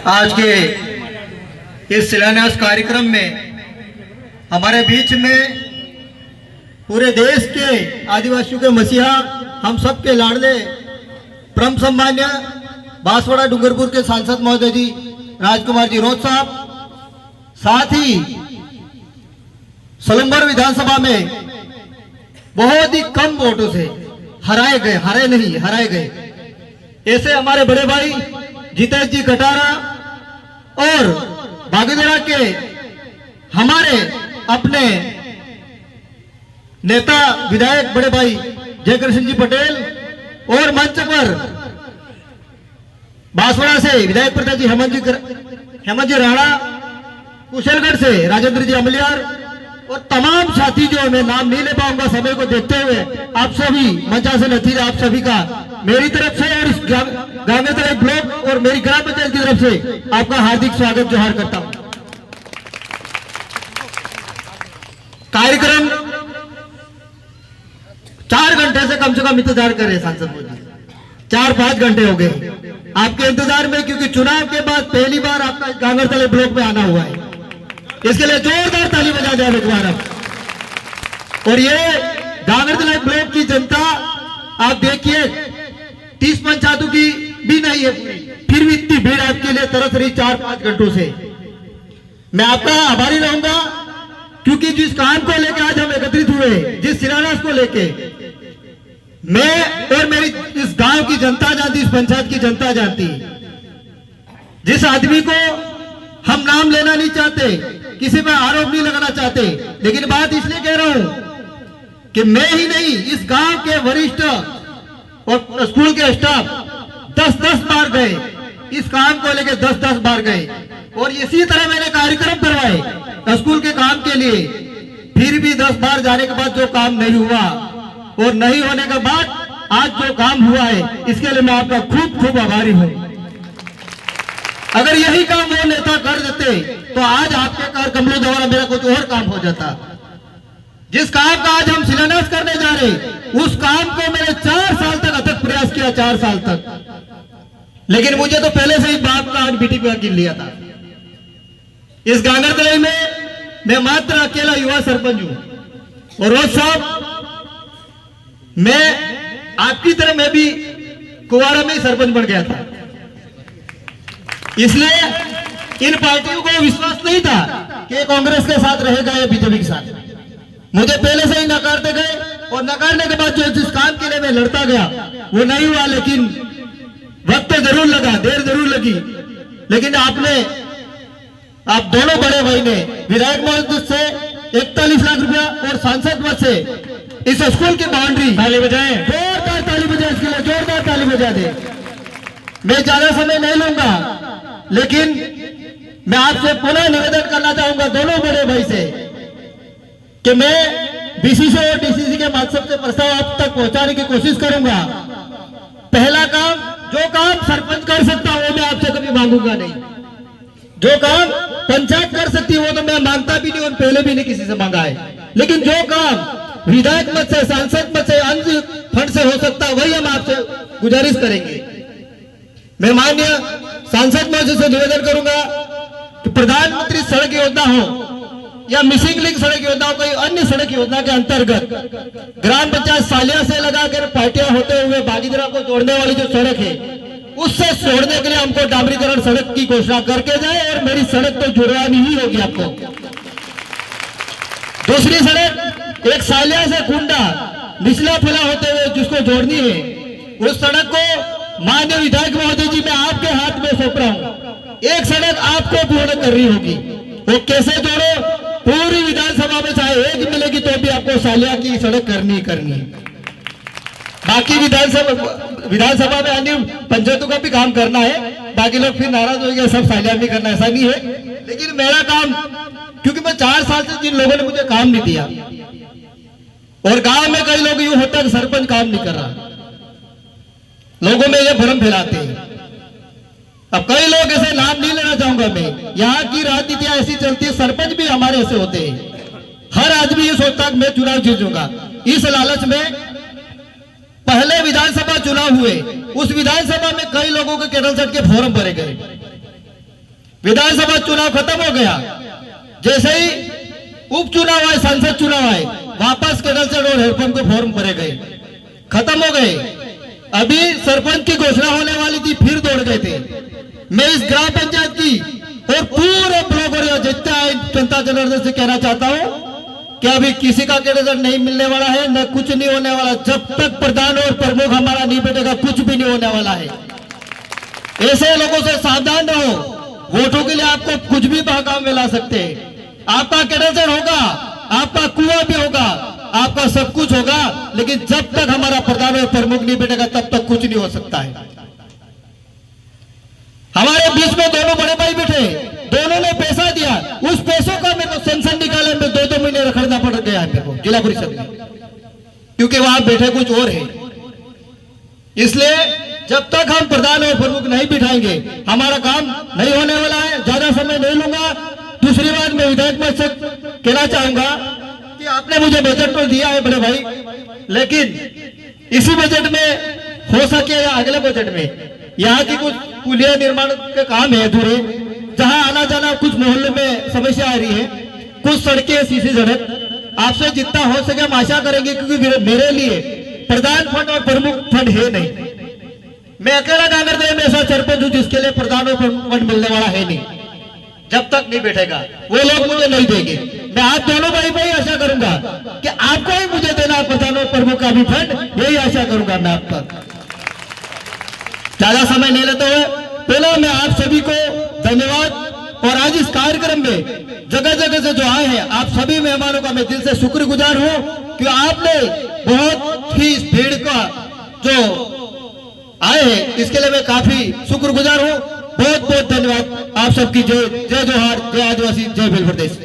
आज के इस शिलान्यास कार्यक्रम में हमारे बीच में पूरे देश के आदिवासियों के मसीहा, हम सब के लाडले परम सम्मान्य बांसवाड़ा डूंगरपुर के सांसद महोदय जी राजकुमार जी रोज साहब, साथ ही सलंबर विधानसभा में बहुत ही कम वोटों से हराए गए ऐसे हमारे बड़े भाई जितेश जी कटारा और बागेदरा के हमारे अपने नेता विधायक बड़े भाई जयकृष्ण जी पटेल और मंच पर बांसवाड़ा से विधायक प्रताप जी हेमंत जी राणा, कुशलगढ़ से राजेंद्र जी अमलियार और तमाम साथी जो मैं नाम नहीं ले पाऊंगा समय को देखते हुए, आप सभी मंचा से नतीजे आप सभी का मेरी तरफ से और इस गांगेतलाई ब्लॉक और मेरी ग्राम पंचायत की तरफ से आपका हार्दिक स्वागत जोहार करता हूं। कार्यक्रम 4 घंटे से कम इंतजार कर रहे सांसद मोदी, 4-5 घंटे हो गए आपके इंतजार में, क्योंकि चुनाव के बाद पहली बार आपका गांगेतलाई ब्लॉक में आना हुआ है। इसके लिए जोरदार ताली बजा दें एक बार। और ये गांगेतलाई ब्लॉक की जनता आप देखिए 30 पंचायतों की भी नहीं है, फिर भी इतनी भीड़ आपके लिए तरस रही 4-5 घंटों से। मैं आपका आभारी रहूंगा, क्योंकि जिस काम को लेकर आज हम एकत्रित हुए, जिस शिलान्यास को लेके मैं और मेरी इस गांव की जनता जानती, इस पंचायत की जनता जानती, जिस आदमी को हम नाम लेना नहीं चाहते, किसी पर आरोप नहीं लगाना चाहते, लेकिन बात इसलिए कह रहा हूं कि मैं ही नहीं, इस गांव के वरिष्ठ और स्कूल के स्टाफ 10-10 बार गए, इस काम को लेकर 10-10 बार गए और इसी तरह मैंने कार्यक्रम करवाए स्कूल के काम के लिए। फिर भी 10 बार जाने के बाद जो काम नहीं हुआ और नहीं होने के बाद आज जो काम हुआ है, इसके लिए मैं आपका खूब आभारी हूं। अगर यही काम वो नेता कर देते तो आज आपके कर कमलों द्वारा मेरा कुछ और काम हो जाता। जिस काम का आज हम शिलान्यास करने जा रहे, उस काम को मैंने 4 साल तक अथक प्रयास किया, 4 साल तक, लेकिन मुझे तो पहले से ही बाप का आज बीटी पे गिन लिया था। इस गांगेतलाई में मैं मात्र अकेला युवा सरपंच हूं और रोज साहब मैं आपकी तरह मैं भी कुवाड़ा में सरपंच बन गया था, इसलिए इन पार्टियों को विश्वास नहीं था कि कांग्रेस के साथ रहेगा या बीजेपी के साथ। मुझे पहले से ही नकारते गए और नकारने के बाद जो जिस काम के लिए मैं लड़ता गया वो नहीं हुआ, लेकिन वक्त जरूर लगा, देर जरूर लगी, लेकिन आप दोनों बड़े भाई ने विधायक महोदय से 41 लाख रुपया और सांसद पद से इस स्कूल की बाउंड्री, ताली बजाएं, जोरदार ताली बजाएं, इसके लिए जोरदार ताली बजा दे। मैं ज्यादा समय नहीं लूंगा, लेकिन मैं आपसे पुनः निवेदन करना चाहूंगा दोनों बड़े भाई से कि मैं बीसीसी और डीसीसी के माध्यम से प्रस्ताव आप तक पहुंचाने की कोशिश करूंगा। पहला काम, जो काम सरपंच कर सकता हूं वो मैं आपसे कभी मांगूंगा नहीं, जो काम पंचायत कर सकती है वो तो मैं मांगता भी नहीं और पहले भी नहीं किसी से मांगा है, लेकिन जो काम विधायक मत से, सांसद मत से, अन्य फंड से हो सकता है वही हम आपसे गुजारिश करेंगे। मैं माननीय सांसद महोदय से निवेदन करूंगा कि प्रधानमंत्री सड़क योजना हो या मिसिंग लिंक सड़क योजना हो, कोई अन्य सड़क योजना के अंतर्गत ग्राम पंचायत सालिया से लगाकर पाटिया होते हुए बागीदरा को जोड़ने वाली जो सड़क है, उससे जोड़ने के लिए हमको डामरीकरण सड़क की घोषणा करके जाए और मेरी सड़क तो जुड़वानी ही होगी आपको। दूसरी सड़क एक सालिया से कुंडा निचला फला होते हुए जिसको जोड़नी है, उस सड़क को माननीय विधायक महोदय जी मैं आपके हाथ में सौंप रहा हूं। एक सड़क आपको पूर्ण करनी होगी, वो कैसे जोड़ो, पूरी विधानसभा में चाहे एक मिलेगी तो भी आपको सालिया की सड़क करनी है। बाकी विधानसभा में अन्य पंचायतों का भी काम करना है, बाकी लोग फिर नाराज हो गए सब सालिया भी करना, ऐसा नहीं है। लेकिन मेरा काम, क्योंकि मैं 4 साल से जिन लोगों ने मुझे काम नहीं दिया और गांव में कई लोग यूं होता है सरपंच काम नहीं कर रहा, लोगों में ये भ्रम फैलाते हैं। अब कई लोग ऐसे नाम नहीं लेना चाहूंगा मैं, यहाँ की राजनीतियां ऐसी चलती है, सरपंच भी हमारे ऐसे होते हैं। हर आदमी ये सोचता है मैं चुनाव जीतूंगा, इस लालच में पहले विधानसभा चुनाव हुए, उस विधानसभा में कई लोगों के कैडल सेट के फॉर्म भरे गए विधानसभा चुनाव खत्म हो गया, जैसे ही उपचुनाव आए, संसद चुनाव आए, वापस कैंसर और हेडपंप के फॉर्म भरे गए, खत्म हो गए। अभी सरपंच की घोषणा होने वाली थी, फिर दौड़ गए थे। मैं इस ग्राम पंचायत की और पूरे ब्लॉक और जितना जनता जनार्दन से कहना चाहता हूं कि अभी किसी का कैंडिडेट नहीं मिलने वाला है, न कुछ नहीं होने वाला। जब तक प्रधान और प्रमुख हमारा नहीं बैठेगा, कुछ भी नहीं होने वाला है। ऐसे लोगों से सावधान रहो, वोटों के लिए आपको कुछ भी बहकाव में ला सकते हैं। आपका कैंडिडेट होगा, आपका कुआं भी होगा, आपका सब कुछ होगा, लेकिन जब तक हमारा प्रधान और प्रमुख नहीं बैठेगा, तब तक कुछ नहीं हो सकता है। हमारे बीच में दोनों बड़े भाई बैठे, दोनों ने पैसा दिया, उस पैसों का मेरे को सेंसन निकाले में 2-2 महीने रखना पड़ गया है मेरे को जिला परिषद में, क्योंकि वहां बैठे कुछ और है। इसलिए जब तक हम प्रधान और प्रमुख नहीं बिठाएंगे, हमारा काम नहीं होने वाला है। ज्यादा समय नहीं लूंगा। दूसरी बात, मैं विधायक मंच से कहना चाहूंगा कि आपने मुझे बजट तो दिया है बड़े भाई, लेकिन इसी बजट में हो सके या अगले बजट में यहाँ की कुछ पुलिया निर्माण के काम है अधूरे, जहां आना जाना कुछ मोहल्ले में समस्या आ रही है, कुछ सड़कें सीसी सड़क, आपसे जितना हो सके हम आशा करेंगे, क्योंकि मेरे लिए प्रधान फंड और प्रमुख फंड है नहीं। मैं अकेला कांग्रेस में ऐसा सरपंच हूं जिसके लिए प्रधान और प्रमुख फंड मिलने वाला है नहीं। जब तक नहीं बैठेगा वो लोग मुझे नहीं देंगे। मैं आप दोनों भाई आशा करूंगा कि आपको ही मुझे देना प्रधान और प्रमुख का भी फंड, यही आशा करूंगा मैं आप पर। ज्यादा समय नहीं लेते हुए पहले मैं आप सभी को धन्यवाद, और आज इस कार्यक्रम में जगह जगह से जो आए हैं आप सभी मेहमानों का मैं दिल से शुक्रगुजार हूं कि आपने बहुत ही इस भीड़ का जो आए हैं, इसके लिए मैं काफी शुक्रगुजार हूं। बहुत बहुत धन्यवाद आप सबकी। जय जय जोहार, जय आदिवासी, जय भील प्रदेश।